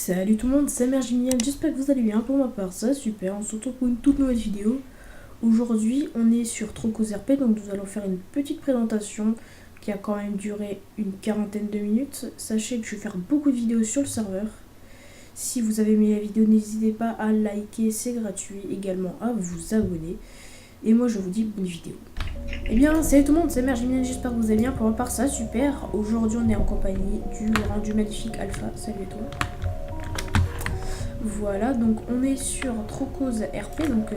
Salut tout le monde, c'est Mergimiel, j'espère que vous allez bien. Pour ma part, ça super, on se retrouve pour une toute nouvelle vidéo. Aujourd'hui, on est sur Trocos RP, donc nous allons faire une petite présentation qui a quand même duré une quarantaine de minutes. Sachez que je vais faire beaucoup de vidéos sur le serveur. Si vous avez aimé la vidéo, n'hésitez pas à liker, c'est gratuit, également à vous abonner. Et moi je vous dis bonne vidéo. Eh bien, salut tout le monde, c'est Mergimiel, j'espère que vous allez bien. Pour ma part, ça super. Aujourd'hui, on est en compagnie du rendu magnifique Alpha. Salut à toi. Voilà, donc on est sur Trocos RP, donc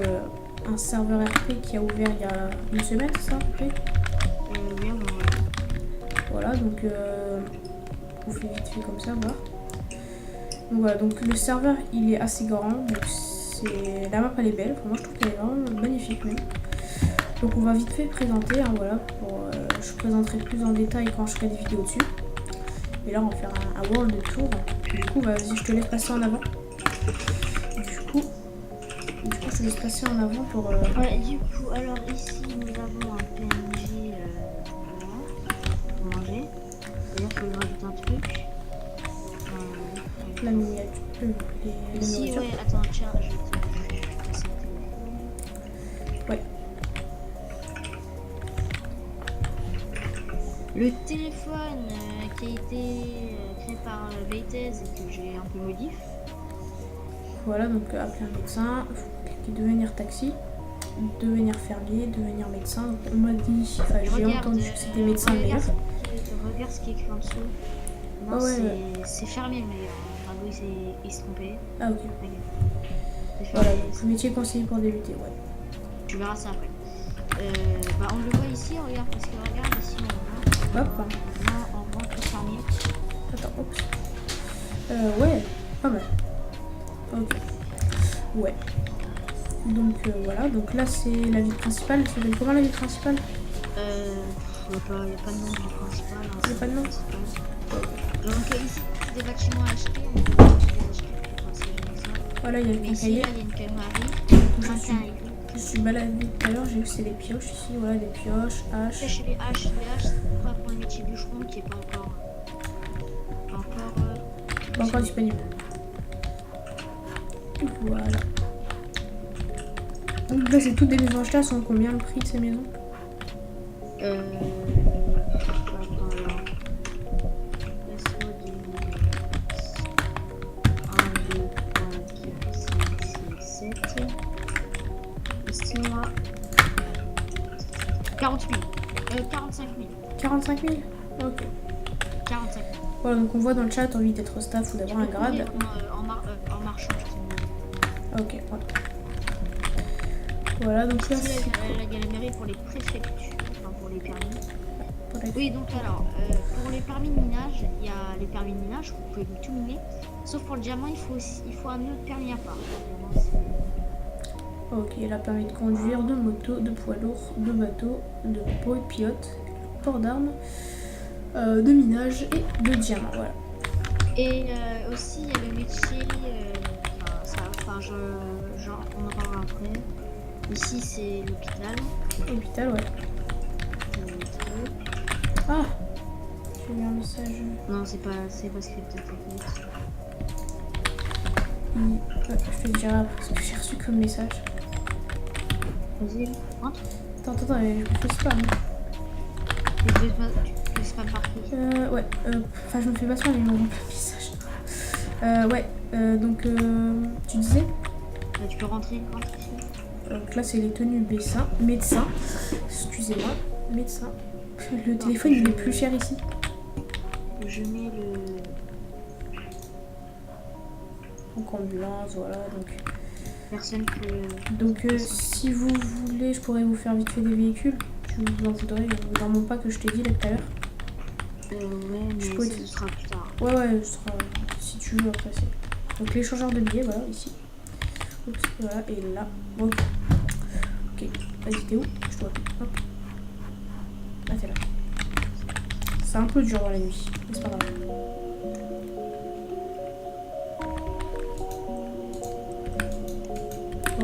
un serveur RP qui a ouvert il y a une semaine, c'est ça à peu près Voilà, donc on fait vite fait comme ça, voir. Donc voilà, donc le serveur il est assez grand, donc la map elle est belle, enfin, moi je trouve qu'elle est vraiment magnifique même. Donc on va vite fait présenter, hein, voilà, je présenterai plus en détail quand je ferai des vidéos dessus. Et là on va faire un world tour, du coup vas-y je te laisse passer en avant. Du coup, je te laisse passer en avant pour... Ouais, du coup, alors ici, nous avons un PNJ pour manger. D'ailleurs, il faut lui rajouter un truc. La miniature. Ici, ouais, attends, tiens, je vais te passer le téléphone. Ouais. Le téléphone qui a été créé par Veitez et que j'ai un peu modifié. Voilà, donc appeler un médecin, cliquer devenir taxi, devenir fermier, devenir médecin. Donc, on m'a dit, enfin j'ai entendu que c'était médecin le meilleur. Regarde ce qui est écrit en dessous. Non, oh, ouais, c'est fermier le meilleur. Bravo, il s'est trompé. Ah ok. Okay. Voilà, donc métier conseillé pour débuter, ouais. Tu verras ça après. Bah on le voit ici, regarde, parce que regarde ici on voit. Hop. On voit que fermier. Attends, hop. Ouais, pas mal. Ok. Ouais. Donc voilà, donc là c'est la ville principale. Ça s'appelle comment la ville principale? Il n'y a pas de nom de ville principale. Hein, il n'y a pas de nom. Donc ici, des bâtiments à acheter. On peut les acheter. Voilà, il y a une ici, là, il y a une calmarie. Je suis baladée tout à l'heure, j'ai vu que c'est des pioches ici. Voilà, des pioches, haches. Chez les haches, c'est pas pour le métier bûcheron qui est pas encore disponible. Voilà. Donc là, c'est toutes des maisons achetées. Elles sont combien le prix de ces maisons? Estime-moi 40 000. 45 000. 45 000. Ok. 45 000. Voilà, donc on voit dans le chat envie d'être staff ou d'avoir un grade. En marchand. Ok, voilà. Voilà, donc là c'est la galerie pour les préfectures, enfin pour les permis. Oui, donc alors, pour les permis de minage, il y a les permis de minage, vous pouvez tout miner. Sauf pour le diamant, il faut un autre permis à part. Ok, la permis de conduire, de moto, de poids lourd, de bateau, de pilote, port d'armes, de minage et de diamant, voilà. Et aussi, il y a le métier, on en parlera après. Ici, c'est l'hôpital. L'hôpital, ouais. Ah, j'ai eu un message. Non, c'est pas scripté. Je te dirai après ce que j'ai reçu comme message. Vas-y, rentre. Attends, je me fais spam. Tu fais spam par qui? Ouais, enfin je me fais pas spam, mais ils m'envoient plein de messages. Ouais, donc tu disais Tu peux rentrer ici. Donc là c'est les tenues médecin, excusez-moi, médecin. Le téléphone il est plus cher ici. Je mets le... Donc ambulance, voilà, donc... Personne peut... Donc si vous voulez, je pourrais vous faire vite fait des véhicules. Je vous en voudrais dans mon pack que je t'ai dit là tout à l'heure. Ouais, mais ce sera plus tard. Ouais, ce sera... Si tu veux après c'est... Donc l'échangeur de billets, voilà, ici. Oups, voilà, et là, ok. Ok, vas-y, t'es où? Je dois... Hop. Ah, t'es là. C'est un peu dur dans la nuit, mais c'est pas grave.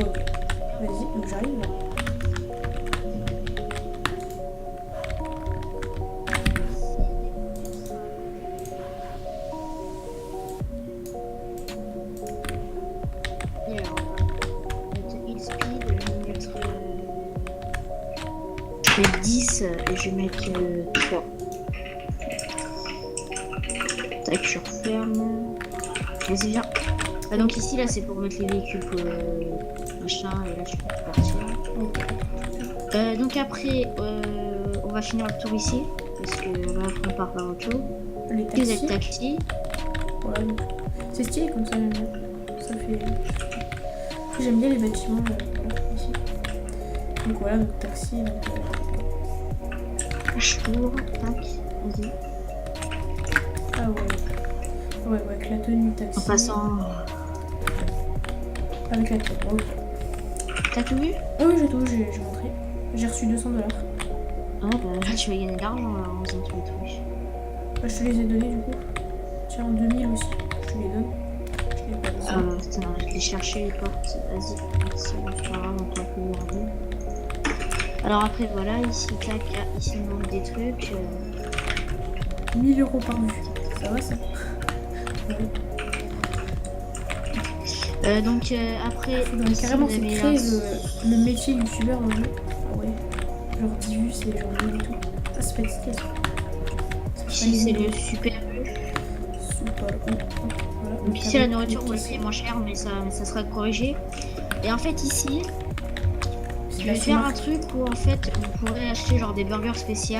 Ok, vas-y, donc j'arrive là. 6 et je vais mettre 3. Tac, je referme. Vas-y, viens. Ah, donc ici, là, c'est pour mettre les véhicules machin, et là, tu peux partir. Donc après, on va finir le tour ici, parce que là, on part par autre chose. Les taxis. Ouais, c'est stylé comme ça, j'aime bien. Ça fait... J'aime bien les bâtiments, voilà, ici. Donc voilà, donc taxi, donc... Je tourne, tac, vas-y. Ah ouais. Ouais, avec la tenue taxi. En passant... Avec la tenue, ok. T'as tout vu? Oh oui, j'ai tout, j'ai montré. J'ai reçu 200 $. Ah bah là, tu vas gagner de l'argent là, en faisant tous les trucs. Bah, je te les ai donnés du coup. Tiens, 2000 aussi, je te les donne. Je les ai pas donnés. Attends, je vais chercher les portes. Vas-y, merci, on va on peut regarder. Alors après, voilà, ici, tac, ici, il manque des trucs. 1000 € par vue. Ça va ça? Ouais. Donc après, faudrait carrément se créer le métier youtubeur en jeu. Ah ouais. Genre 10 vues, c'est genre 1000 et tout. Ah, ça peut être stylé ça. Ici, c'est le super U. Super U. Voilà. Donc ici, la nourriture, on va payer moins cher, mais ça sera corrigé. Et en fait, ici, je vais faire un truc où en fait, vous pourrez acheter genre des burgers spéciaux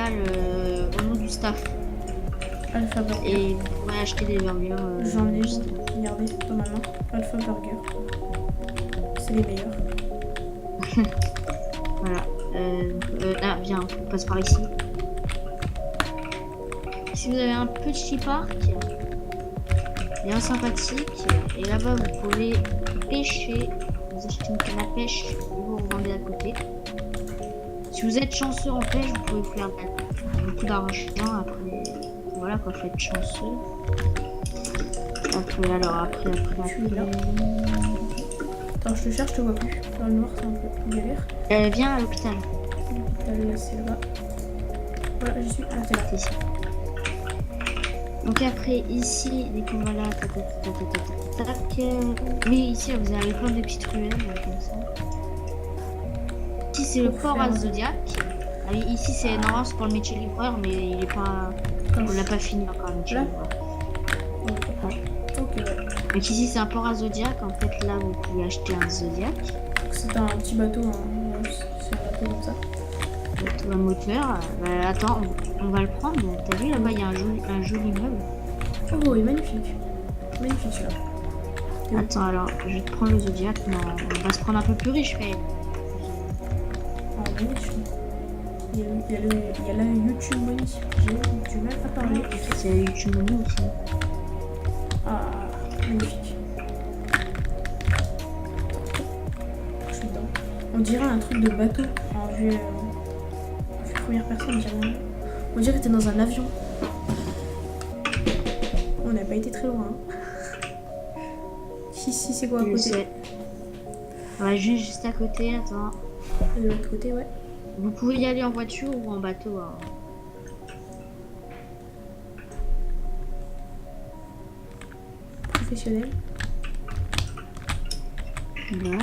au nom du staff. Alpha Burger. Et vous pourrez acheter des burgers. J'en ai, regardez, dans ma main. Alpha Burger. C'est les meilleurs. Voilà. Là, viens, on passe par ici. Ici, vous avez un petit parc. Bien sympathique. Et là-bas, vous pouvez pêcher. Vous achetez une canne à pêche et vous revendez à côté. Si vous êtes chanceux en pêche, vous pouvez faire beaucoup d'argent. Après, voilà quoi, faut être chanceux. Après, alors, après. Attends, je te cherche, je te vois plus. Dans le noir, c'est un peu galère. Viens à l'hôpital. L'hôpital, là, c'est là. Voilà, j'y suis. Ah, c'est là. Ici. Donc après, ici, dès qu'on va là, tac. Oui, ici, vous avez plein de petites ruelles, comme ça. Ici, c'est le port à Zodiac. Ah, ici, c'est normal, c'est pour le métier livreur, mais il est pas... On l'a pas fini encore, le métier livreur. Ok, ouais. Donc ici, c'est un port à Zodiac. En fait, là, vous pouvez acheter un Zodiac. C'est un petit bateau, hein. C'est un bateau comme ça. Bateau à moteur. Attends, on va le prendre. T'as vu, là-bas, il y a un joli immeuble. Oh, il est magnifique. Magnifique, celui-là. Attends, alors, je vais te prendre le Zodiac. Non, on va se prendre un peu plus riche, mais... Ah, magnifique. Il y a la YouTube Money. J'ai du mal à parler. C'est la YouTube Money aussi. Ah, magnifique. Je suis dedans. On dirait un truc de bateau en vue première personne. On dirait que t'es dans un avion. On n'a pas été très loin. Hein. Si, c'est quoi à côté? Sais. Ouais, juste à côté, attends. Et de l'autre côté, ouais. Vous pouvez y aller en voiture ou en bateau. Hein. Professionnel. Bien.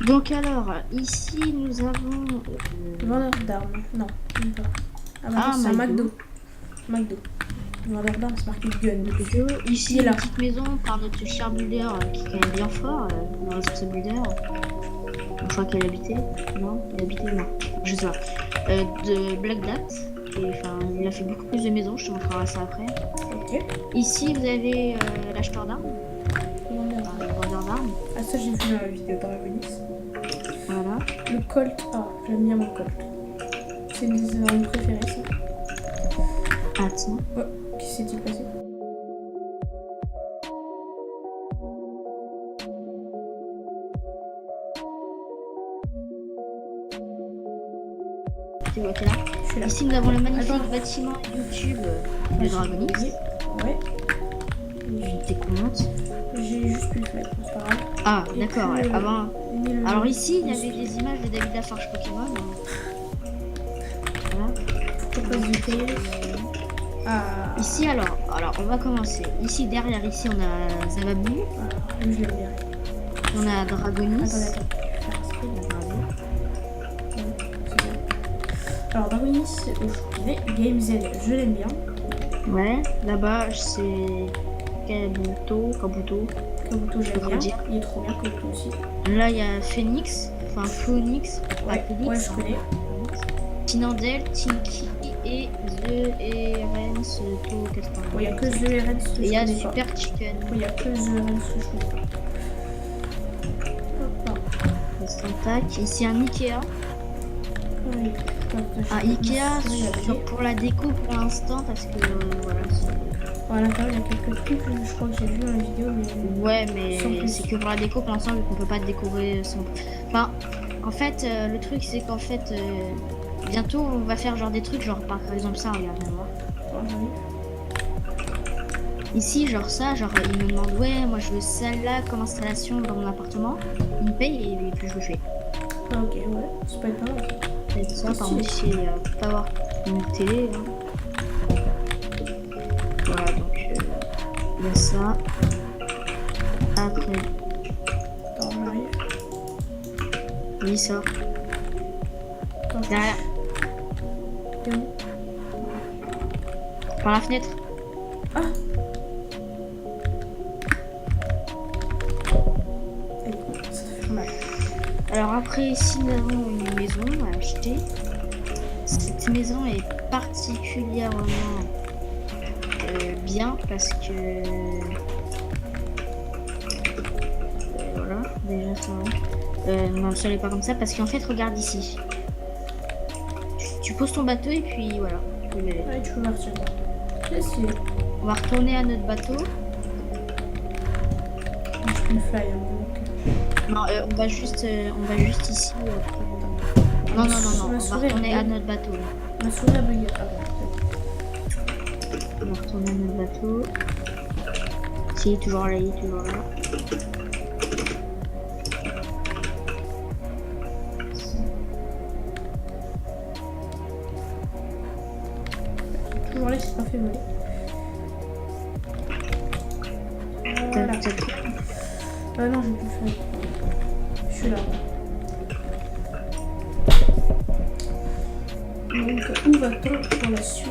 Donc alors, ici nous avons... Vendeur d'armes. Non, même pas. Ah, c'est un McDo. Vendeur d'armes, c'est marqué gun. Ici, la petite maison par notre cher builder qui est quand même bien fort. Le responsable builder. Je crois qu'elle habitait. Non, elle habitait, non. Je sais pas. De Black Date. Enfin, il a fait beaucoup plus de maisons, je te montrerai ça après. Ok. Ici, vous avez l'acheteur d'armes. Le vendeur d'armes. Ah, ça, j'ai vu dans la vidéo Dragonis. Voilà. Le Colt. Ah, j'aime bien mon Colt. C'est une des armes préférées, ça. Attends. Ouais, qu'est-ce qui s'est-il passé? Tu vois, t'es là. Je suis là. Ici, nous avons le magnifique bâtiment YouTube de Dragonis. Ouais. Je décompte. J'ai juste pu le mettre, c'est pas grave. Ah, d'accord, ouais. Avant. Alors ici, il y avait avait des images de David Lafarge Pokémon. Voilà. Pourquoi hésiter? Ah. Ici, alors, on va commencer. Ici, derrière, ici, on a Zababou. Voilà, je l'aime bien. On a Dragonis. Attends. Alors Darwinis, je connais. Game Z, je l'aime bien. Ouais, là-bas c'est Kabuto. Kabuto, j'aime bien. Dire. Il est trop bien, Kabuto aussi. Là il y a Phoenix, enfin Phoenix, Ouais, Phoenix, ouais, je connais. Tinandel, Tinky et The Erens To 80. Il n'y a que The Erens que je connais. Il y a pas. Super Chicken. Il n'y a que The Erens que je connais pas. Hop là. Tac. Ici un Ikea. Oui. Un Ikea pour la déco pour l'instant parce que voilà. À l'intérieur, il y a quelques trucs, je crois que j'ai vu dans la vidéo, mais... Ouais, mais c'est que pour la déco pour l'instant, vu qu'on peut pas décorer son... Enfin, en fait, le truc, c'est qu'en fait, bientôt, on va faire genre des trucs, genre par exemple ça, regarde, viens voir. Ici, genre ça, genre, il me demande, ouais, moi je veux celle-là comme installation dans mon appartement. Il me paye et puis je le fais. Ah, ok, ouais, c'est pas mal. Et ça, par contre, ici, il peut pas avoir une télé, hein. Voilà, donc il y a ça. Après. Attends, on arrive. Oui, ça. Attends, Derrière. t'es où? Par la fenêtre. Ah! Ça fait mal. Alors après, ici, nous avons une maison à acheter. Cette maison est particulièrement bien parce que voilà, déjà ça non, le sol est pas comme ça parce qu'en fait regarde ici, tu poses ton bateau et puis voilà, tu peux Ouais, tu peux partir. on va retourner à notre bateau. Je peux le fly, hein, non, on va juste ici non, on va retourner à notre bateau là. Ma souris a bugué. Ah bon, on va retourner à notre bateau. Si, il est toujours là, toujours là, c'est pas fait voler. Voilà. Non, j'ai plus le fly. Je suis là. Donc, où va-t-on pour la suite?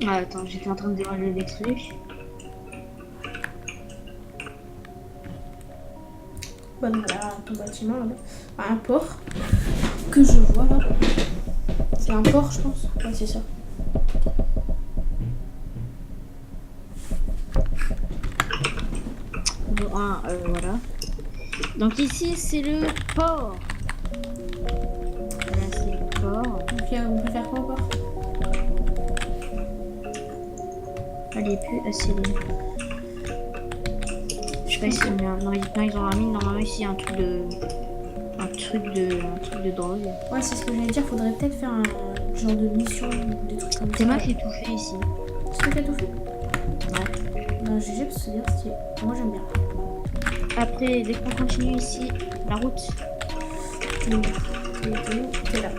Ah, attends, j'étais en train de déranger des trucs. Bah, voilà, ton bâtiment là-bas. Un port que je vois là. C'est un port, je pense. Ouais, c'est ça. Bon, voilà. Donc ici, c'est le port. Là, c'est le port. Donc, on peut faire quoi encore? Elle est plus assez libre. Je sais pas si ils ont mis normalement ici un truc de drogue. Ouais, c'est ce que j'allais dire. Faudrait peut-être faire un genre de mission ou des trucs comme ça. C'est moi qui ai tout fait ici. C'est toi qui as tout fait? Ouais. Non, GG parce que c'est bien stylé. Moi j'aime bien. Après, dès qu'on continue ici, la route. C'est là.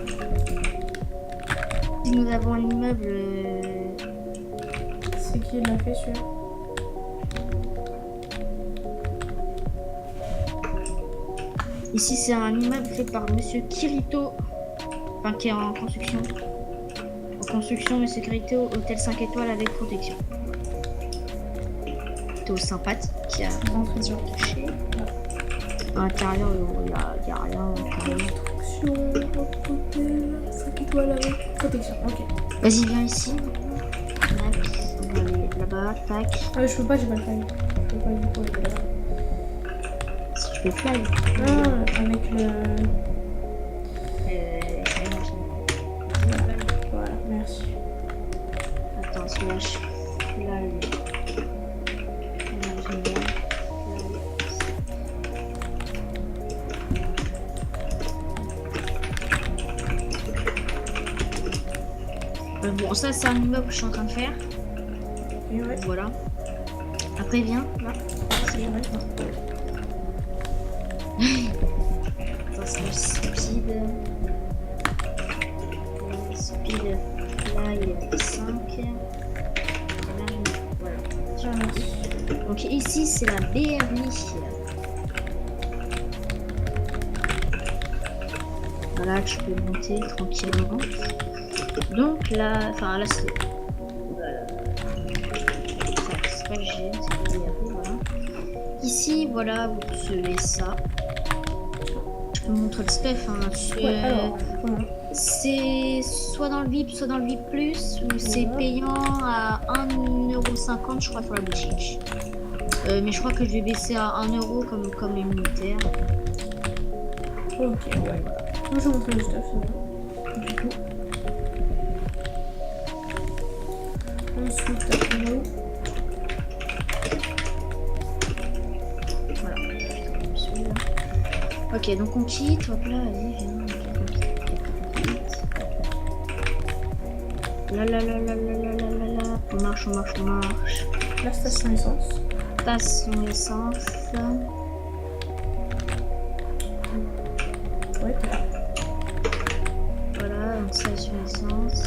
Ici, nous avons un immeuble. C'est qui l'a fait celui-là? Ici, c'est un immeuble fait par monsieur Kirito. Enfin, qui est en construction. En construction et sécurité, hôtel 5 étoiles avec protection. Plutôt sympathique. Qui a Rentré sur touché. À l'intérieur, il n'y a rien. construction, hôtel, 5 étoiles avec protection. Ok. Vas-y, viens ici. Tac. On va aller là-bas. Tac. Ah, je peux pas, j'ai pas le fly. Je peux pas du coup aller là. Si tu peux fly. Ah, avec le. Voilà, merci. Attends, celui-là, là, bon, ça, c'est un immeuble que je suis en train de faire. Et ouais. Voilà. Après, viens, là. C'est vrai. Ça, c'est stupide. Speed Fly 5. Voilà. Donc ici c'est la BRI. Voilà, tu peux monter tranquillement. Donc là, enfin là c'est... Voilà. C'est pas le G, c'est le BRI, voilà. Ici, voilà, vous recevez ça. Je peux vous montrer le stuff. Hein. C'est soit dans le VIP, soit dans le VIP+, ou c'est payant à 1,50 € je crois sur la boutique. Mais je crois que je vais baisser à 1 € comme les militaires. Ok, ouais, voilà. Moi je vais montrer le stuff, c'est bon. Ensuite, après là-haut. Voilà. Ok, donc on quitte. Hop là, allez, viens. Là. On marche. La station essence. Station essence. Ouais, t'es là. Voilà, donc station essence.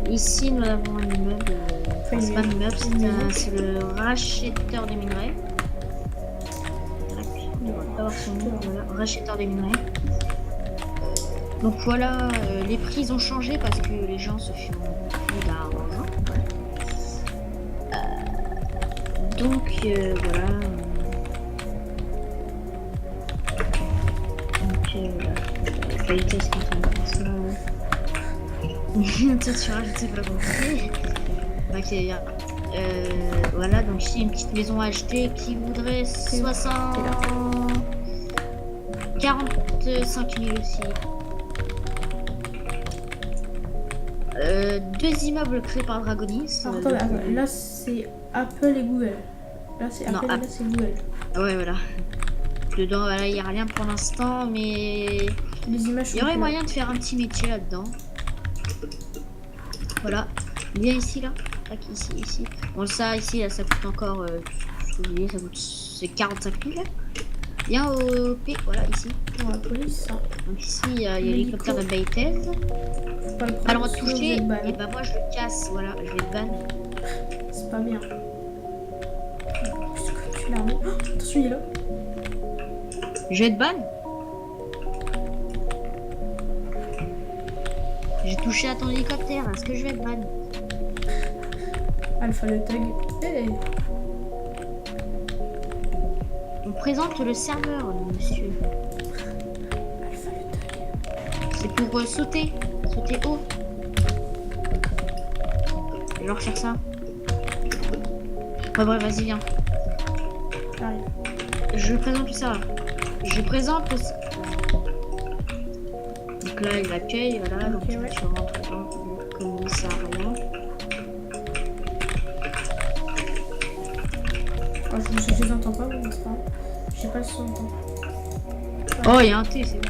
Ici, nous avons un immeuble. Enfin, c'est pas un immeuble, c'est le racheteur des minerais. Voilà, racheteur des minerais. Donc voilà, les prix ils ont changé parce que les gens se font beaucoup d'argent. Donc voilà. Donc qualité c'est ça. Peut-être sur je sais pas compris. Ok, voilà, donc ici une petite maison à acheter qui voudrait 45 000 aussi. Deux immeubles créés par Dragonis. Attends, là c'est Apple et Google. Là c'est Apple et là c'est Google. Ouais, voilà. Dedans, voilà, il n'y a rien pour l'instant, mais les images il y aurait moyen de faire un petit métier là-dedans. Voilà. Viens ici, là. Ici. Bon, ça, ici, là, ça coûte encore. Vous voyez, ça coûte. C'est 45 000. Viens au P, voilà, ici. Pour la police. Donc ici, il y a l'hélicoptère de Baytez. Pas le droit de toucher. Et bah, moi, je le casse. Voilà, je vais le ban. C'est pas bien. Tu l'as remis. Oh, attention, il est là. Je vais te ban. J'ai touché à ton hélicoptère. Est-ce que je vais te ban? Alpha le tag. Hey. On présente le serveur, monsieur. Alpha le tag. C'est pour sauter haut. Je vais leur faire ça. Bah bref, vas-y, viens. J'arrive. Je présente le serveur. Je présente le serveur. Donc là, il accueille, voilà. Donc tu rentres dans le commissariat. Je les entends pas, mais c'est pas grave. J'ai pas le son. Oh, il y a un T, c'est bon.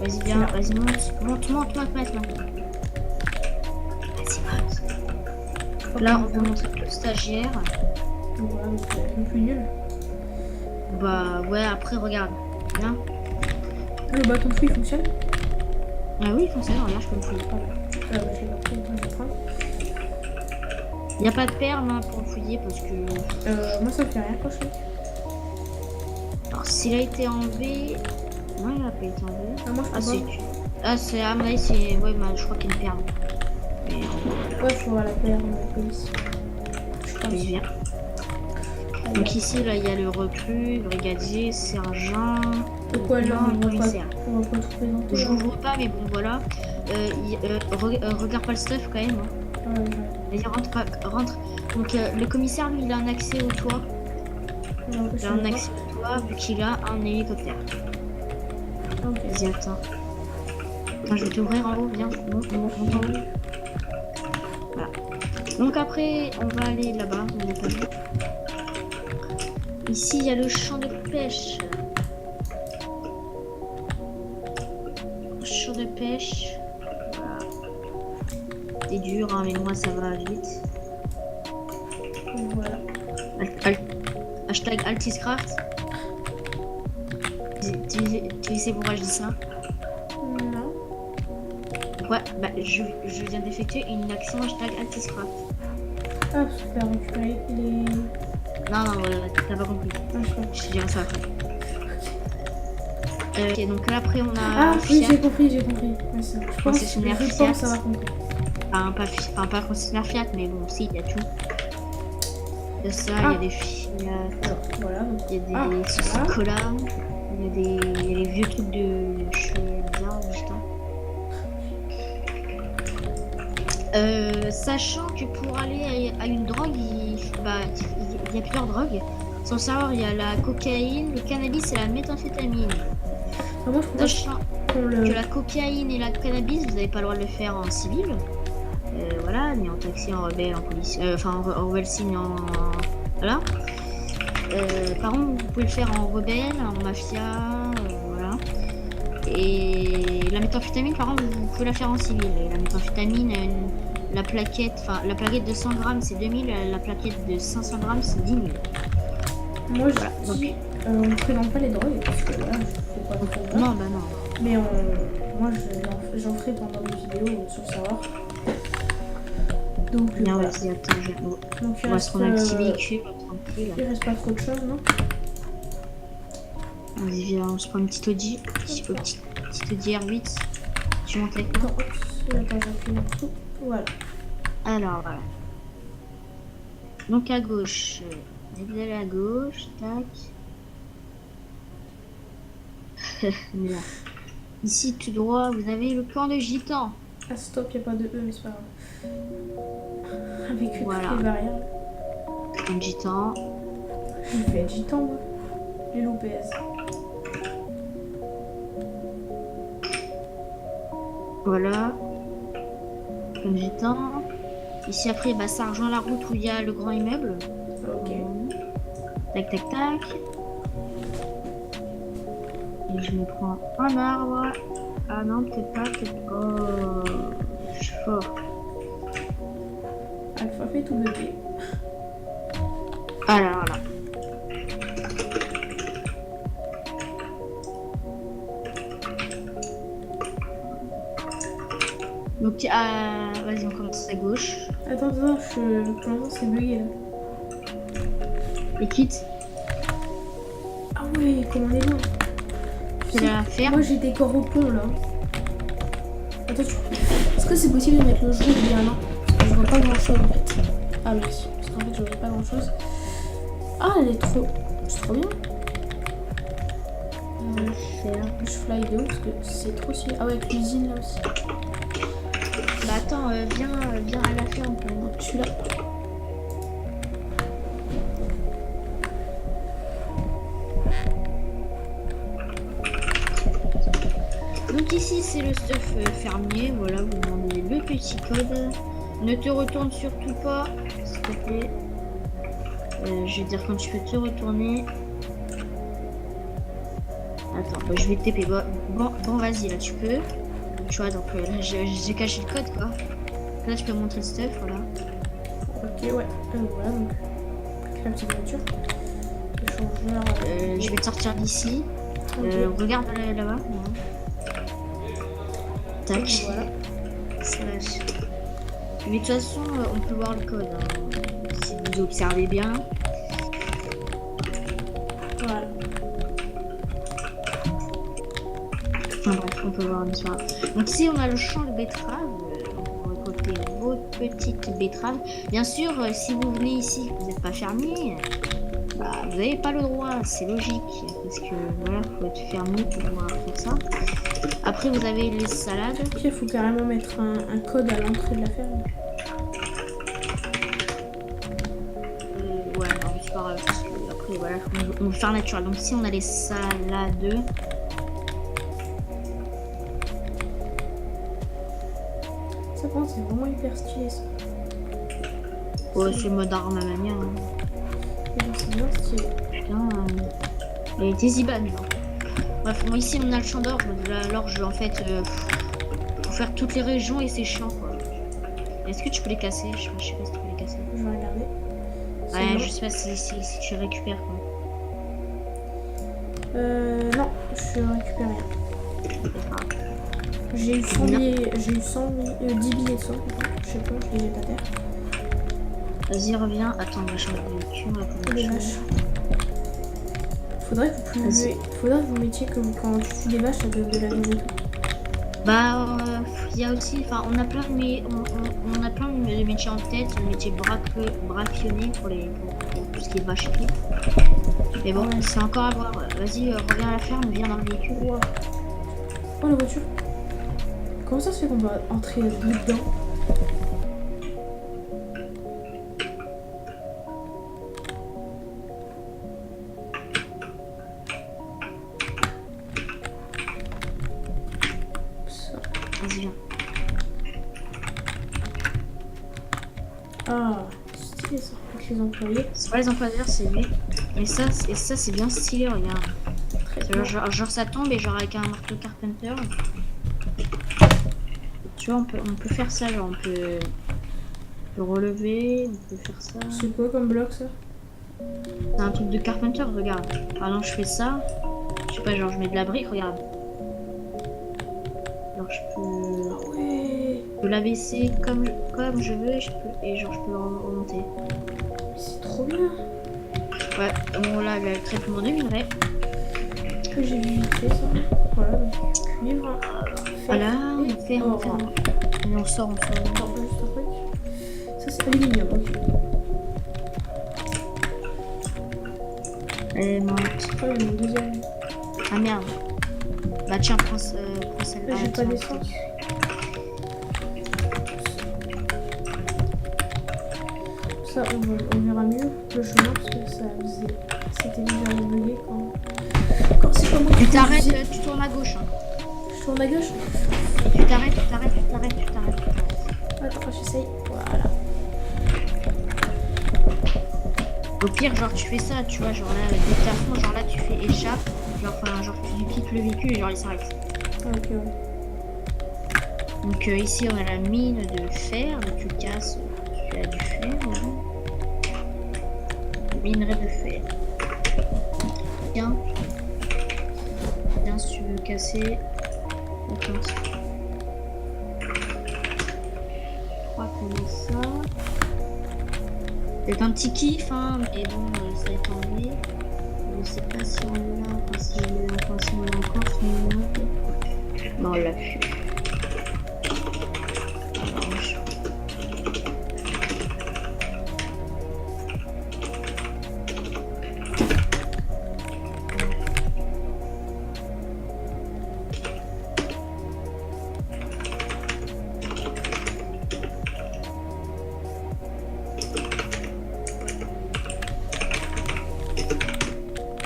Vas-y, viens, vas-y, monte. Vas-y, monte. Là, on peut montrer le stagiaire. Voilà, mais c'est un peu nul. Bah, ouais, après, regarde. Viens. Le bâton de fouille fonctionne? Ah oui, il fonctionne, regarde, je peux le fouiller. Bah, j'ai pas pris, je vais prendre. Il n'y a pas de perles hein, pour le fouiller parce que. Moi ça me fait rien quand je fais. Alors s'il a été enlevé. Non, il n'a pas été enlevé. Ah, moi je c'est. Ah, c'est. Ah, mais c'est. Ouais, bah, je crois qu'il y a une perle. Mais... Ouais, il faut avoir la perle de la police. Je pense. Bien. Donc ici, là, il y a le recrue, brigadier, sergent. Pourquoi là, on va pas te présenter? Je n'ouvre pas, mais bon, voilà. Regarde pas le stuff quand même. Hein. Ouais. Vas-y, rentre. Donc le commissaire, lui, il a un accès au toit. Il a un accès au toit vu qu'il a un hélicoptère. Ok. Vas-y, attends. Attends, je vais t'ouvrir en haut, viens. Monte en haut. Voilà. Donc après, on va aller là-bas. Ici, il y a le champ de pêche. Champ de pêche. C'est dur, hein, mais moi ça va vite. Voilà. Hashtag Altiscraft. Tu sais pourquoi je dis ça? Non. Ouais, bah je viens d'effectuer une action hashtag anti-scrap. Ah, super, récupérer les... Non, t'as pas compris. Ah, je sais pas. Je dirai ça après. Ok, donc là après on a... Ah, oui, Fiat. j'ai compris. Ouais, ça. Je Concessionnaire pense Fiat. avoir compris. Enfin, pas concessionnaire Fiat, mais bon, si, il y a tout. Il y a ça, il y a des Fiat, Alors, voilà. Donc... il y a des saucisses cola, il y a les vieux trucs de cheveux bizarres, justement. Sachant que pour aller à une drogue, il y a plusieurs drogues. Sans savoir, il y a la cocaïne, le cannabis et la méthamphétamine. Ah, moi, je Sachant que la cocaïne et la cannabis, vous n'avez pas le droit de le faire en civil. Voilà, ni en taxi, en rebelle, en police, enfin en rebelle signe, voilà. Par contre, vous pouvez le faire en rebelle, en mafia, voilà. Et la méthamphétamine, par contre, vous pouvez la faire en civil. Et la méthamphétamine, la plaquette de 100 grammes, c'est 2000, la plaquette de 500 grammes, c'est 10 000. Moi, je dis, on ne présente pas les drogues, parce que là, je fais pas de problème. Non, bah non. Mais moi, j'en ferai pendant les vidéos sur le serveur. Donc, bien, voilà. vas-y, attends, donc, on va se prendre un petit véhicule, tranquille. Il reste pas trop de choses, non? Vas-y, viens, on se prend une petite Audi. Petite Audi R8. Tu montes avec moi? Attends, j'appuie là-dessous. Voilà. Alors, voilà. Donc, à gauche. Vous allez à gauche, tac. Là. Ici, tout droit, vous avez le camp de gitans. Ah, stop, il n'y a pas de E, mais c'est pas grave. Avec une voilà. barrière. Un gitan. J'ai fait gitan, moi. J'ai loupé. Voilà. Un gitan. Ici, après, bah, ça rejoint la route où il y a le grand immeuble. Ok. Tac, tac, tac. Et je me prends un arbre. Ah non, peut-être pas. Oh, je suis fort. Alpha fait tout bébé. Voilà, voilà. Donc, vas-y, on commence à gauche. Attends, pour l'instant, c'est bugué là. Et quitte. Ah ouais, comment on est loin. C'est la ferme. Moi, j'ai des corps au pont là. Attention. Est-ce que c'est possible de mettre le jour bien là? Parce que je vois pas grand chose en fait. Ah merci. Parce qu'en fait, je vois pas grand chose. Ah, elle est trop. C'est trop bien. Je fly de haut parce que c'est trop stylé. Ah ouais, avec l'usine là aussi. Bah attends, viens à la ferme. Je suis là. Donc ici c'est le stuff fermier, voilà, vous demandez le petit code. Ne te retourne surtout pas, s'il te plaît. Je vais dire quand tu peux te retourner. Attends, bah, je vais te TP. Bon vas-y, là tu peux. Tu vois, donc là j'ai caché le code quoi. Là tu peux montrer le stuff, voilà. Ok, ouais. Voilà, donc la petite voiture. Échangeur. Je vais te sortir d'ici. Okay. Regarde là-bas. Tac. Voilà. Slash. Mais de toute façon, on peut voir le code. Hein. Si vous observez bien. Voilà. Enfin bref, on peut voir l'histoire. Donc ici, on a le champ de betterave. On peut récolter votre petite betterave. Bien sûr, si vous venez ici, vous n'êtes pas fermier. Bah, vous n'avez pas le droit, c'est logique. Parce que voilà, faut être fermier pour pouvoir faire ça. Après, vous avez les salades. Ok, il faut carrément mettre un code à l'entrée de la ferme. Ouais, non, c'est pas grave. Parce que après, voilà, on veut faire naturel. Donc ici, on a les salades. Ça pense, c'est vraiment hyper stylé ça. Ouais, c'est le mode arme à manière. Hein. C'est bien stylé. Putain, elle était zibane. Bref, bon, ici on a le champ d'orge. L'orge, en fait, faut faire toutes les régions et c'est chiant quoi. Est-ce que tu peux les casser? Je sais pas si tu peux les casser. Je vais regarder. Ouais, je sais pas si tu récupères quoi. Non, je récupère rien. J'ai eu 100 billets, j'ai eu 10 billets de 100, je sais pas, je les jette à terre. Vas-y, reviens. Attends, on va changer de véhicule. Des vaches. Faudrait que vous mettiez que quand tu tues des vaches, ça donne de la viande et tout. Bah, il y a aussi, enfin, on a plein de métiers en tête, le métier braconnier pour tout ce qui est vache et tout. Mais bon, Ouais. c'est encore à voir. Vas-y, reviens à la ferme, viens dans le véhicule. Wow. Oh la voiture. Comment ça se fait qu'on doit entrer dedans? Vas-y, viens. Ah, stylé ça, avec les employés. C'est pas les employeurs, c'est lui. Mais ça, c'est bien stylé, regarde. Très bien. Genre ça tombe et genre avec un marteau carpenter. Tu vois, on peut faire ça, genre on peut le relever, on peut faire ça. C'est quoi comme bloc ça? C'est un truc de carpenter, regarde. Par exemple, je fais ça. Je sais pas, genre je mets de la brique, regarde. Genre Ah ouais. je peux l'abaisser comme je veux et genre je peux le remonter. C'est trop bien. Ouais, bon là, le traitement de minerai. J'ai vu vite fait ça. Voilà, donc cuivre. Voilà, on fait or. Et on sort. Attends, juste un truc. Ça c'est aluminium, ok. Elle est morte. Ah, il y en a une deuxième. Ah merde. Bah tiens, prends celle-là. J'ai pas d'essence. Ça, on verra mieux le chemin parce que c'était déjà bugué quand c'est pas moi qui Tu t'arrêtes, conduisais. tu tournes à gauche. Hein. Je tourne à gauche. Tu t'arrêtes. Attends, j'essaye. Voilà. Au pire, genre tu fais ça, tu vois, genre là, dès que t'es à fond, genre là tu fais échappe, genre tu piques le véhicule et genre il s'arrête. Ah, ok, ouais. Donc ici on a la mine de fer, donc tu casses, tu as du fer, voilà. Minerai de fer. Bien si tu veux casser. Attends. 3 comme ça. C'est un petit kiff, hein, mais bon, ça est enlevé. Je sais pas si on l'a, enfin si on l'a encore, si on l'a. Non, on l'a plus.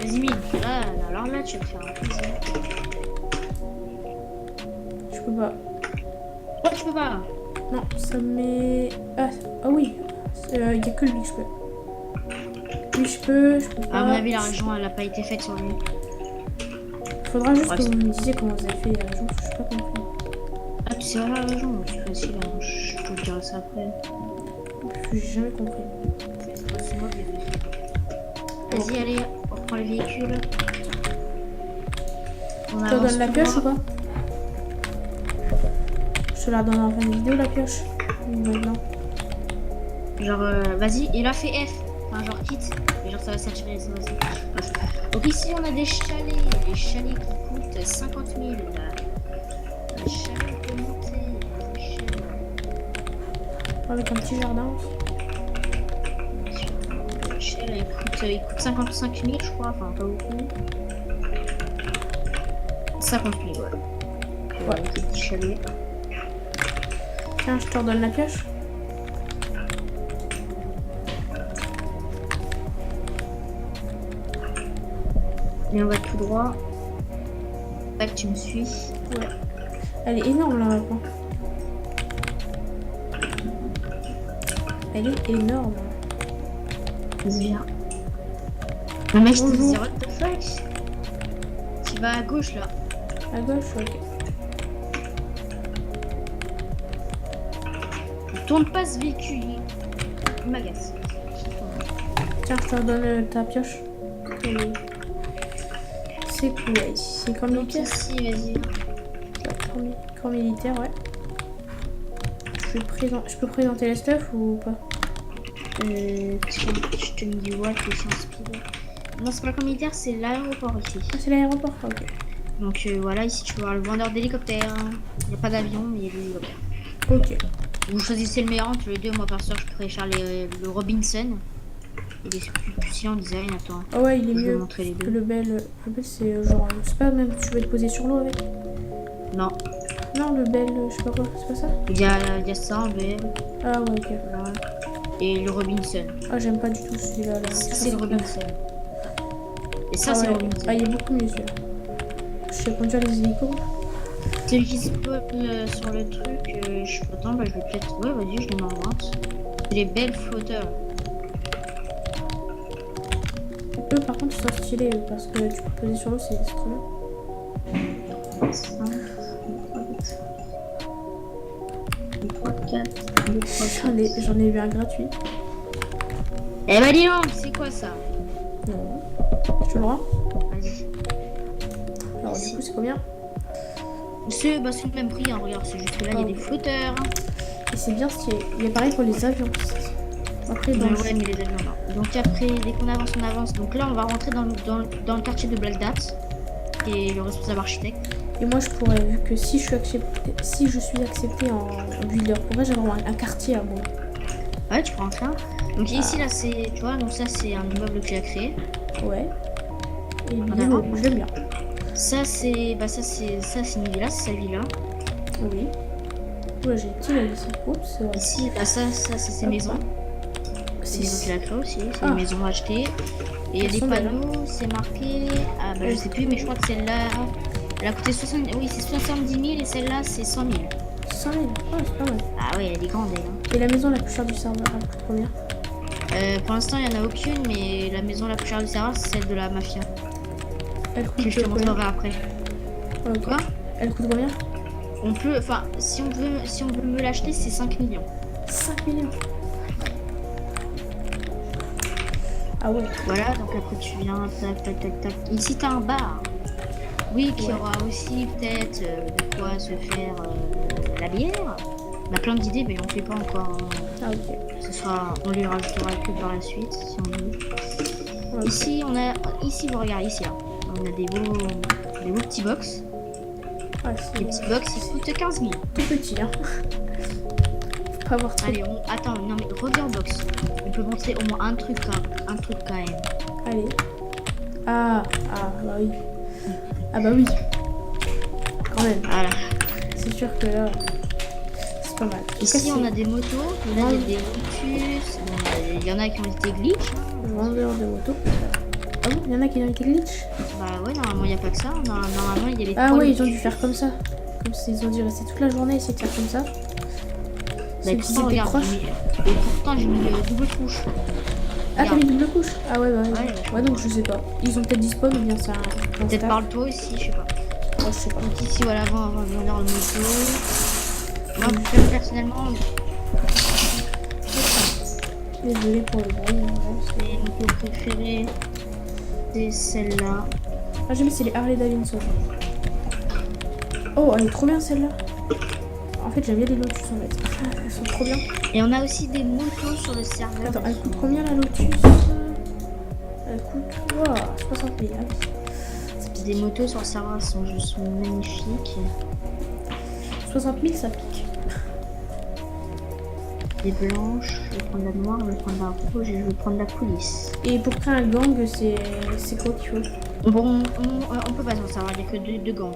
Vas-y, Mille, alors là, tu vas te faire un plaisir. Je peux pas. Oh, tu peux pas. Non, ça met. Ah oui. Il y a que lui que je peux. Lui, je peux pas. À mon avis, la région, elle a pas été faite sur lui. Faudra juste Ouais, que vous me disiez comment vous avez fait la région, parce que je sais pas compris. Ah, tu sais la région, c'est facile, hein. Je te dirai ça après. J'ai jamais compris. C'est moi qui ai fait. Vas-y, allez, on reprend le véhicule. On Tu te avance donnes la tout pioche droit. ou pas? Je te la donne en fin de vidéo, la pioche. Maintenant. Genre, vas-y, il a fait F. Enfin, genre quitte. Et genre, ça va s'attirer. Bref. Donc, ici, on a des chalets. Les chalets qui coûtent 50 000. Les chalets de monter. Les chalets. Avec un petit jardin. Le chalet, il coûte 55 000, je crois. Enfin, pas beaucoup. 50 000, ouais. Ouais. Le petit chalet. Tiens, je te redonne la pioche. Et on va tout droit. Tac, tu me suis. Ouais. Elle est énorme là maintenant. Elle est énorme. Vas-y, viens. Le mec, je te Bonjour. dis, what the fuck? Tu vas à gauche là. À gauche, ok. Tourne pas ce véhicule. Il m'agace. Tiens, je te redonne ta pioche. Elle est- c'est quoi ici? C'est camp Donc militaire? ici, vas-y. Camp militaire, ouais. Je peux présenter la stuff ou pas? Je te dis ouais, que c'est inspiré. Non, c'est pas le camp militaire, c'est l'aéroport ici. Ah, c'est l'aéroport, ok. Donc voilà, ici tu peux voir le vendeur d'hélicoptères. Il n'y a pas d'avion, mais il y a des hélicoptères. Ok. Vous choisissez le meilleur entre les deux. Moi, par sûr, je préfère le Robinson. Il est plus silent, design, attends. Ah ouais, il est Je vais mieux montrer les que deux. le Bell. Le Bell, c'est genre. C'est pas même que tu veux te poser sur l'eau avec? Non, Non, le Bell, je sais pas quoi, c'est pas ça? il y a ça en BM. Ah ouais, ok. Voilà. Et le Robinson. Ah, j'aime pas du tout celui-là. Là. Ça, c'est le Robinson. Et ça, Ah c'est ouais. le Robinson. Ah, il est beaucoup mieux celui-là. Je sais conduire les hélicos. Celui qui spawn sur le truc, je suis content, bah je vais peut-être. Ouais, vas-y, je les mets en vente. C'est les belles flotteurs. Eux, par contre, ils sont stylés parce que tu peux te poser sur l'eau, c'est trop bien. 5, 3, 4, J'en ai vu un gratuit. Eh bah dis donc, c'est quoi ça? Non. Je te le rends. Vas-y. Alors, du coup, c'est combien? C'est le même prix, hein, regarde, c'est juste que là, il y a des flotteurs. Et c'est bien stylé. Il est pareil pour les avions. Après, dans Ouais, mais les avions, non. Donc après, dès qu'on avance, on avance. Donc là, on va rentrer dans le quartier de Bagdad, qui est le responsable architecte. Et moi, je pourrais, vu que si je suis acceptée en builder, pourrais j'avoir un quartier à moi. Ouais, tu peux rentrer. Donc ici, là, c'est, tu vois, donc ça, c'est un immeuble que j'ai créé. Ouais. Et il est Voilà. beau, je l'aime bien. Ça, c'est une villa, c'est sa villa. Oui. Ouais, j'ai une petite ici. Oups. Ici, bah, ça, c'est ses Hop. maisons. C'est des maisons qu'il a créées aussi. C'est Ah. des maisons achetées. Et il y a Elles des sont belles, panneaux, c'est marqué. Ah, bah, je sais plus, mais je crois que celle-là, elle a coûté 70 000 et celle-là, c'est 100 000. 100 000. Ouais, c'est pas mal. Ah ouais, elle est grande, elle. Hein. Et la maison la plus chère du serveur, elle coûte combien? Pour l'instant, il n'y en a aucune, mais la maison la plus chère du serveur, c'est celle de la mafia. Elle Que coûte je te combien? montrerai après. Ok. Quoi? Elle coûte combien? On peut, enfin, si on veut me l'acheter, c'est 5 millions. 5 millions. Ah ouais. Voilà, donc après tu viens, tac, tac, tac, tac. Ici, t'as un bar. Oui, qui Ouais. aura aussi peut-être de quoi se faire la bière. On a plein d'idées, mais on fait pas encore. Hein. Ah ok. On les rajoutera que par la suite, si on veut. Ouais. Ici, vous regardez, ici, là. On a des beaux petits box. Ah, c'est Les petits box, ils coûtent 15 000. tout petit, hein. Faut pas avoir trop. Allez, attends, non mais regarde box. On peut montrer au moins un truc quand même. Allez. Ah, bah oui. Ah bah oui. Quand même. Voilà. C'est sûr que là, c'est pas mal. Ici, on a des motos. Là, il y a des Lotus. Bon, il y en a qui ont été glitch. Vendeur de moto. Ah bon, il y en a qui ont été glitch. Bah ouais, normalement, il n'y a pas que ça. Normalement, il y a les Ah trois ouais, ils ont Lotus. dû faire comme ça. Comme ça, ils ont dû rester toute la journée essayer de faire comme ça. Bah, Ils pourtant, étaient regarde, proches. et pourtant, j'ai mis double couche. Ah, t'as mis double couche? Ah ouais, bah ouais. Ouais. Ouais, donc je sais pas. Ils ont peut-être dit spawn ou bien c'est un Peut-être staff. parle-toi aussi, je sais pas. Ouais, je sais pas. Donc ici, voilà, on va vendeur de moto. Moi, personnellement, Désolé pour le bruit. Ouais. mes motos préférées, c'est celle-là. Ah, j'ai mis c'est les Harley Davidson. Oh, elle est trop bien celle-là. En fait, j'aime bien les Lotus en fait. Elles sont trop bien. Et on a aussi des motos sur le serveur. Attends, elle coûte combien la Lotus? Elle coûte. Wow, 60 000. Ah oui. Des motos sur le serveur, elles sont juste magnifiques. 60 000, ça pique. Des blanches, je vais prendre la noire, je vais prendre la rouge et je vais prendre la police. Et pour créer un gang, c'est quoi qu'il faut? Bon, on peut pas s'en savoir, il n'y a que deux gangs.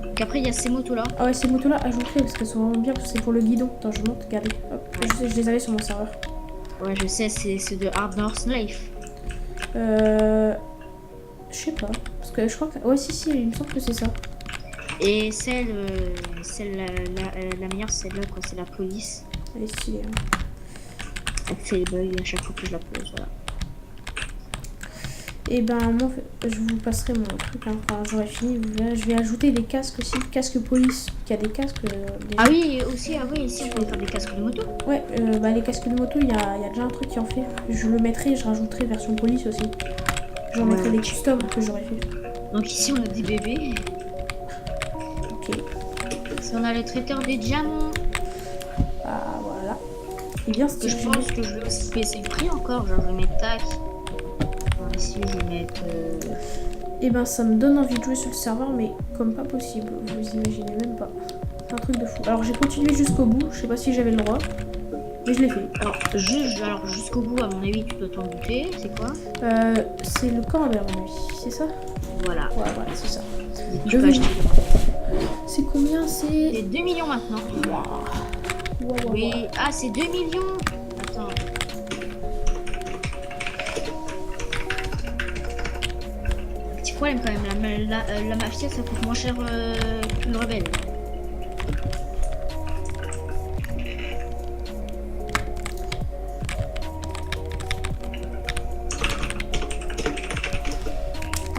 Donc après, il y a ces motos-là. Ah ouais, ces motos-là, ajoutez parce qu'elles sont vraiment bien. Parce que c'est pour le guidon. Attends, je monte, regardez. Hop, je les avais sur mon serveur. Ouais, je sais, c'est de Hard North Life. Je sais pas. Parce que je crois que. Ouais, si, il me semble que c'est ça. Et la meilleure, c'est celle-là, quoi, c'est la police. Elle est stylée. Hein. Elle fait les bugs à chaque fois que je la pose, voilà. Et ben, moi, je vous passerai mon truc. Hein. Enfin, j'aurai fini. Je vais ajouter des casques aussi. Casque police. Il y a des casques. Ah oui, aussi, ici, on peut faire des casques de moto. Ouais, bah, les casques de moto, il y a déjà un truc qui en fait. Je le mettrai et je rajouterai version police aussi. J'en mettrai des customs que j'aurais fait. Donc ici on a des bébés. Ok. Ici on a le traiteur des diamants. Ah, voilà. Et bien, Que je pense que je vais aussi baisser le prix encore. Genre je vais mettre tac. Alors, ici je vais mettre... Et ben, ça me donne envie de jouer sur le serveur, mais comme pas possible. Vous imaginez même pas. C'est un truc de fou. Alors, j'ai continué jusqu'au bout. Je sais pas si j'avais le droit. Mais je l'ai fait. Alors jusqu'au bout, à mon avis, tu dois t'en douter. C'est quoi? C'est le camembert, à mon avis. C'est ça? Voilà. Ouais, voilà, c'est ça. Tu peux acheter. C'est combien? C'est... C'est 2 millions maintenant. Wow, wow, Oui. wow. Ah, c'est 2 millions. Attends. Petit problème quand même. La mafia, ça coûte moins cher que le rebelle.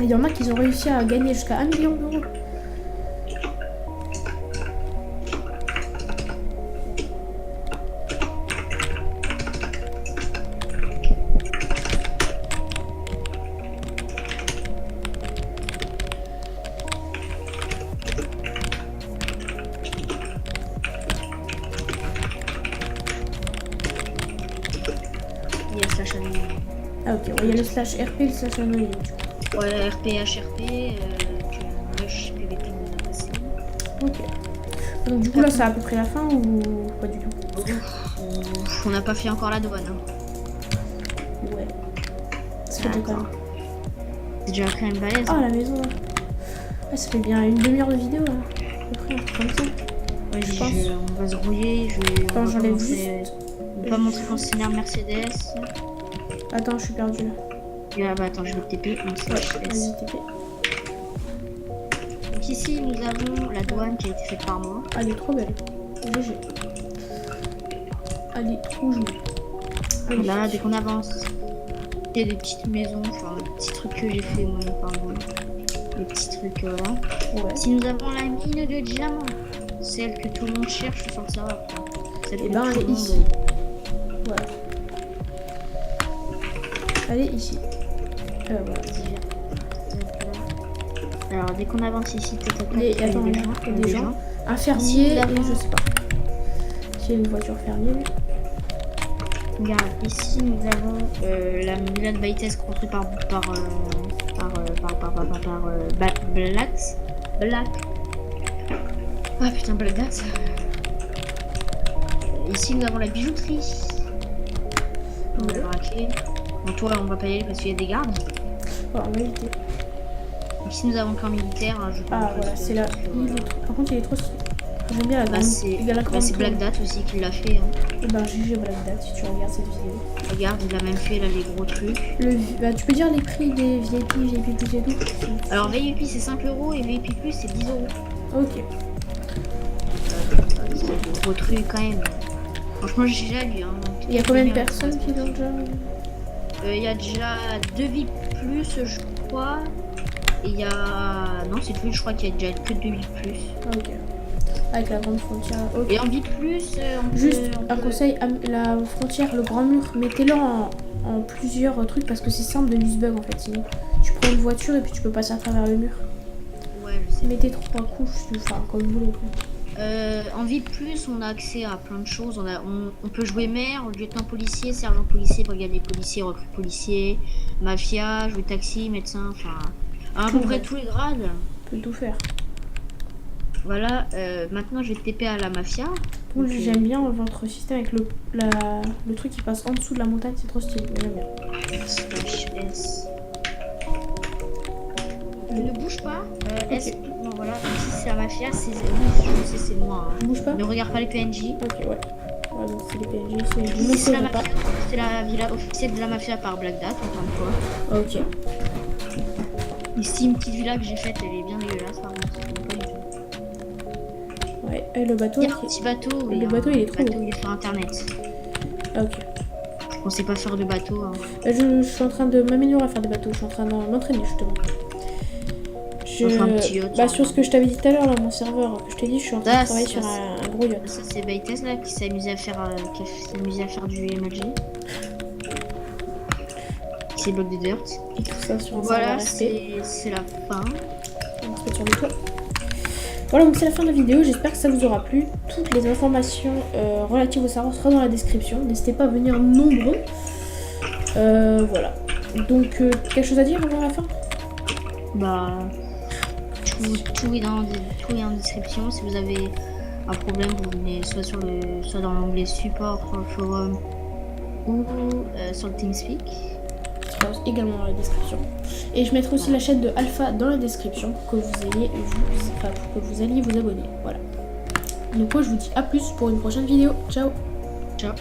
Il y en a qui ont réussi à gagner jusqu'à 1 million d'euros. Il y a slash anonyme. Ah ok, ouais, il y a le slash RP, le slash anonyme. Ouais, RP, HRP, que Rush, PVP nous a passé. Ok. Donc du coup là c'est à peu près la fin ou pas du tout? On n'a pas fait encore la douane. Hein. Ouais. Ça fait déjà quand même. C'est déjà quand même balèze. Ah la maison là. Ouais, ça fait bien une demi-heure de vidéo là. À peu près, un truc comme ça. Ouais, je pense. On va se brouiller. Attends, j'enlève juste. On va pas montrer concessionnaire Mercedes. Attends, je suis perdue là. Ah bah attends, je vais TP. Vas-y, TP. Donc ici, nous avons la douane qui a été faite par moi. Elle est trop belle. GG. Elle est trop jolie. Là, dès qu'on avance, il y a des petites maisons, enfin des petits trucs que j'ai fait moi par moi. Des petits trucs là. Ouais. Si nous avons la mine de diamants, celle que tout le monde cherche sur le serveur. Celle Et que ben tout elle le est monde- ici. Voilà. Elle est ici. Voilà. Alors dès qu'on avance ici, Attends, il y a des gens. Un Ici, fermier nous avons- et je sais pas. S'il y a une voiture fermier. Regarde, ici nous avons la Milan Baïtès construite par Black. Ah putain, Black Date. Ici nous avons la bijouterie. On va braquer. Bon, toi on va pas y aller parce qu'il y a des gardes. Oh, en réalité. Ici nous avons le camp militaire. Hein, Ah voilà, c'est là. Par contre, il est trop stylé. J'aime bien la grande. C'est Black Date aussi qui l'a fait. Hein. Et ben GG Black Date si tu regardes cette vidéo. Regarde, il a même fait là les gros trucs. Bah, tu peux dire les prix des VIP, VIP plus et tout. Alors VIP c'est 5 € et VIP plus c'est 10 €. Ok. C'est des gros trucs quand même. Franchement j'ai déjà lu. Hein, Il y a combien de personnes qui l'ont déjà? Il y a déjà 2 VIP plus je crois. Et il y a... Non c'est plus, je crois qu'il y a déjà que 2 VIP plus. Ok. Avec la grande frontière. Okay. Et en VIP plus... Juste un conseil, la frontière, le grand mur, mettez-le en plusieurs trucs parce que c'est simple de lose-bug en fait. Sinon, tu prends une voiture et puis tu peux passer à travers le mur. Ouais, je sais. Mettez 3 couches, enfin comme vous voulez. En VIP plus, on a accès à plein de choses. On peut jouer maire, lieutenant policier, sergent policier, brigadier policier, recrue policier, mafia, jouer taxi, médecin, enfin à peu près tous les grades. On peut tout faire. Voilà, maintenant je vais TP à la mafia. Okay. J'aime bien votre système avec le truc qui passe en dessous de la montagne, c'est trop stylé, j'aime bien. Slash S. Ne bouge pas. S. Non, voilà, ici c'est la mafia, c'est. Oui, je sais, c'est moi. Hein. Bouge pas. Ne regarde pas les PNJ. Ok, ouais. Voilà, donc c'est les PNJ, c'est ici, c'est la mafia. C'est la villa officielle de la mafia par Black Date, encore une fois. Ok. Ici, une petite villa que j'ai faite, elle est bien dégueulasse par contre. Pas du tout. Ouais, et le bateau. Il y a un petit bateau. Le bateau, il est trop beau. Il est sur internet. Ok. On sait pas faire de bateau. Hein. Je suis en train de m'améliorer à faire des bateaux. Je suis en train de m'entraîner justement. Sur ce que je t'avais dit tout à l'heure, là, mon serveur, je t'ai dit, je suis en train de travailler sur un gros yacht. Ça, c'est Baïtès là qui s'est amusé à faire, du MLG. Pixie Block Desert. Et tout ça sur un Voilà, serveur RP. c'est la fin. On se met sur le toit. Voilà, donc c'est la fin de la vidéo. J'espère que ça vous aura plu. Toutes les informations relatives au serveur seront dans la description. N'hésitez pas à venir nombreux. Voilà. Donc, quelque chose à dire avant la fin? Bah, tout est en description. Si vous avez un problème, vous venez soit dans l'onglet support sur le forum ou sur le TeamSpeak. Qui sera également dans la description. Et je mettrai aussi la chaîne de Alpha dans la description pour que vous alliez vous abonner. Voilà. Donc moi je vous dis à plus pour une prochaine vidéo. Ciao. Ciao.